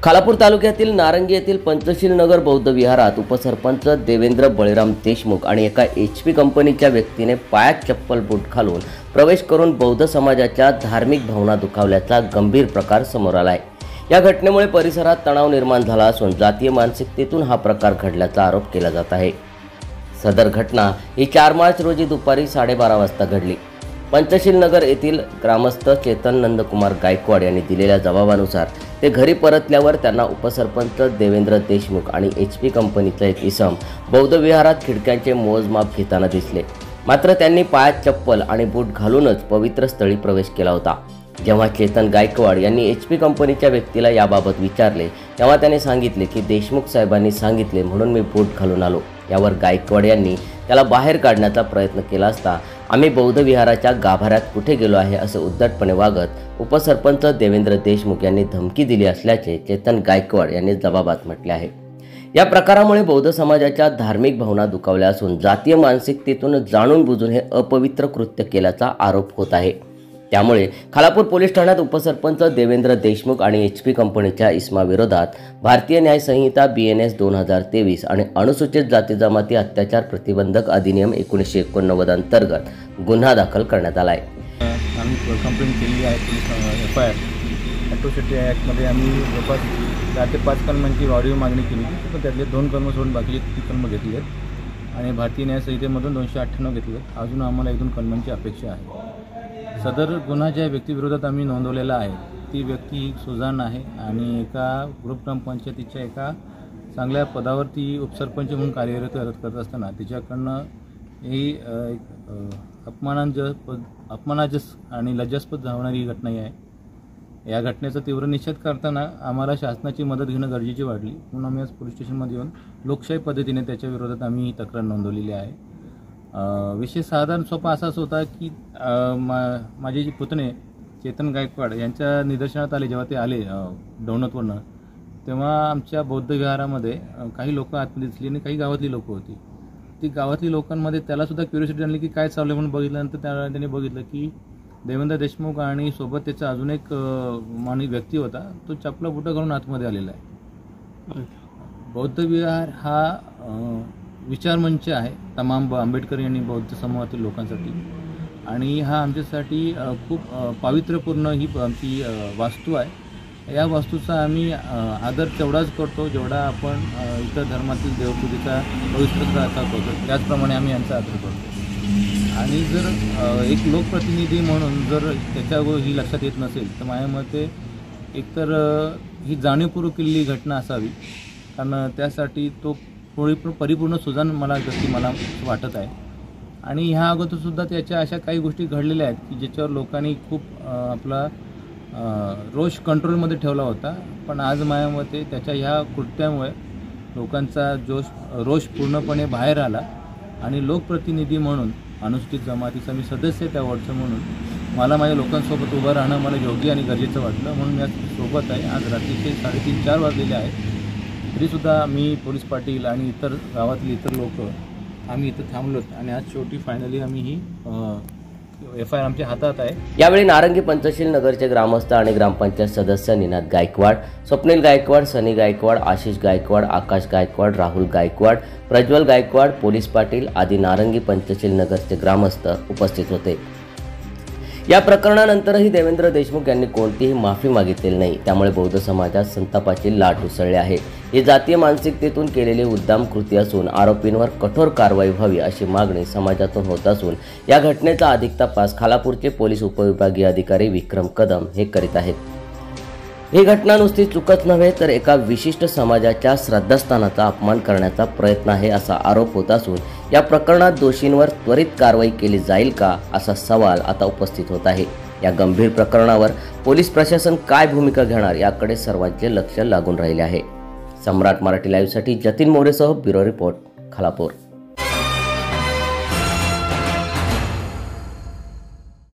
खालापूर तालुक्यातील नारंगी येथील पंचशील नगर बौद्ध विहारात उपसरपंच देवेंद्र बळीराम देशमुख आणि एका HP कंपनीच्या व्यक्तीने पायात चप्पल बूट घालून प्रवेश करून बौद्ध समाजाच्या धार्मिक भावना दुखावल्याचा गंभीर प्रकार समोर आला आहे। या घटनेमुळे परिसरात तणाव निर्माण झाला असून जातीय मानसिकतेतून हा प्रकार घडल्याचा आरोप केला जात आहे। सदर घटना ही 4 मार्च रोजी दुपारी 12:30 वाजता घडली। पंचशील नगर येथील ग्रामस्थ चेतन नंदकुमार गायकवाड यांनी दिलेल्या जबाबानुसार ते घरी परतल्यावर त्यांना उपसरपंच देवेंद्र देशमुख आणि HP कंपनीचा एक इसम बौद्ध विहारात खिडक्यांचे मोजमाप घेताना दिसले। मात्र त्यांनी पायात चप्पल आणि बूट घालूनच पवित्र स्थळी प्रवेश केला होता। जेव्हा चेतन गायकवाड यांनी HP कंपनीच्या व्यक्तीला याबाबत विचारले तेव्हा त्याने सांगितले की देशमुख साहेबांनी सांगितले म्हणून मी बूट घालून आलो। यावर गायकवाड यांनी त्याला बाहेर काढण्याचा प्रयत्न केला असता आम्ही बौद्ध विहाराच्या गाभाऱ्यात कुठे गेलो आहे असे उद्धटपणे वागत उपसरपंच देवेंद्र देशमुख यांनी धमकी दिली असल्याचे चेतन गायकवाड यांनी जबाबात म्हटले आहे। या प्रकारामुळे बौद्ध समाजाच्या धार्मिक भावना दुखावल्या असून जातीय मानसिकतेतून जाणून बुजून हे अपवित्र कृत्य केल्याचा आरोप होत आहे। त्यामुळे खालापूर पोलीस ठाण्यात उपसरपंच देवेंद्र देशमुख आणि HP कंपनीच्या इसमाविरोधात भारतीय न्याय संहिता BNS 2023 आणि अनुसूचित जाती जमाती अत्याचार प्रतिबंधक अधिनियम 1989 अंतर्गत गुन्हा दाखल करण्यात आला आहे। आम्ही कंप्लेंट केली आहे पोलीस FIR ॲट्रोसिटी ॲक्टमध्ये आम्ही जवळपास 4 ते 5 कलमांची ऑडिओ मागणी केली होती, पण त्यातले 2 कलम सोडून बाकीचे 3 कलम घेतली आहेत आणि भारतीय न्याय संहितेमधून 298 घेतले आहेत। अजून आम्हाला 1-2 कलमांची अपेक्षा आहे। सदर गुन्हा ज्या व्यक्तीविरोधात आम्ही नोंदवलेला आहे ती व्यक्ती सुजाण आहे आणि एका ग्रुप ग्रामपंचायतीच्या एका चांगल्या पदावरती उपसरपंच म्हणून कार्यरत करत असताना तिच्याकडनं ही अपमानाजस आणि लज्जास्पद धावणारी घटना आहे। या घटनेचा तीव्र निषेध करताना आम्हाला शासनाची मदत घेणं गरजेची वाटली म्हणून आम्ही आज पोलीस स्टेशनमध्ये येऊन लोकशाही पद्धतीने त्याच्या विरोधात आम्ही ही तक्रार नोंदवलेली आहे। विषय साधारण सोपा असाच होता की माझे जे पुतणे चेतन गायकवाड यांच्या निदर्शनात आले, जेव्हा ते आले डोणतवरनं, तेव्हा आमच्या बौद्ध विहारामध्ये काही लोक आतमध्ये दिसली आणि काही गावातली लोक होती। ती गावातली लोकांमध्ये त्यालासुद्धा क्युरिओसिटी आणली की काय चाललं म्हणून बघितल्यानंतर त्याने बघितलं की देवेंद्र देशमुख आणि सोबत त्याचा अजून एक व्यक्ती होता, तो चपला बुटं घालून आतमध्ये आलेला आहे। बौद्ध विहार हा विचारमंच आहे तमाम आंबेडकर आणि बौद्ध समूहातील लोकांसाठी आणि हा आमच्यासाठी खूप पावित्र्यपूर्ण ही आमची वास्तू आहे। या वास्तूचा आम्ही आदर तेवढाच करतो जेवढा आपण इतर धर्मातील देवपूजेचा पवित्रता करतो, त्याचप्रमाणे आम्ही यांचा आदर करतो। आणि जर एक लोकप्रतिनिधी म्हणून जर त्याच्यावर ही लक्षात येत नसेल तर माझ्या मते एकतर ही जाणीवपूर्वक केलेली घटना असावी, कारण त्यासाठी तो परिपूर्ण सुजाण व्यक्ती मला वाटत आहे। आणि ह्या अगोदरसुद्धा त्याच्या अशा काही गोष्टी घडलेल्या आहेत की ज्याच्यावर लोकांनी खूप आपला रोष कंट्रोलमध्ये ठेवला होता, पण आज माझ्या मते त्याच्या ह्या कृत्यामुळे लोकांचा रोष पूर्णपणे बाहेर आला आणि लोकप्रतिनिधी म्हणून अनुसूचित जमातीचा मी सदस्य त्या वॉर्डचं म्हणून मला माझ्या लोकांसोबत उभं राहणं मला योग्य आणि गरजेचं वाटलं म्हणून मी आज सोबत आहे। आज रात्रीचे 3:30-4 वाजलेले आहेत, तरीसुद्धा मी पोलीस पाटील आणि इतर गावातले इतर लोक आम्ही इथं थांबलोत आणि आज शेवटी फायनली आम्ही ही FIR आमच्या हातात आहे। यावेळी नारंगी पंचशील नगरचे ग्रामस्थ आणि ग्रामपंचायत सदस्य निनाद गायकवाड, स्वप्नील गायकवाड, सनी गायकवाड, आशिष गायकवाड, आकाश गायकवाड, राहुल गायकवाड, प्रज्वल गायकवाड, पोलीस पाटील आदी नारंगी पंचशील नगरचे ग्रामस्थ उपस्थित होते। या प्रकरणानंतरही देवेंद्र देशमुख यांनी कोणतीही माफी मागितलेली नाही, त्यामुळे बौद्ध समाजात संतापाची लाट उसळली आहे। ही जातीय मानसिकतेतून केलेली उद्दाम कृती असून आरोपींवर कठोर कारवाई व्हावी अशी मागणी समाजातून होत असून या घटनेचा अधिक तपास खालापूरचे पोलीस उपविभागीय अधिकारी विक्रम कदम हे करीत आहेत। ही घटना नुसती चूकच नव्हे तर एका विशिष्ट समाजाच्या श्रद्धास्थानाचा अपमान करण्याचा प्रयत्न आहे असा आरोप होत असून या प्रकरणात दोषींवर त्वरित कारवाई केली जाईल का असा सवाल आता उपस्थित होत आहे। या गंभीर प्रकरणावर पोलीस प्रशासन काय भूमिका घेणार याकडे सर्वांचे लक्ष लागून राहिले आहे। सम्राट मराठी लाईव्हसाठी जतीन मोरेसह ब्युरो रिपोर्ट, खालापूर।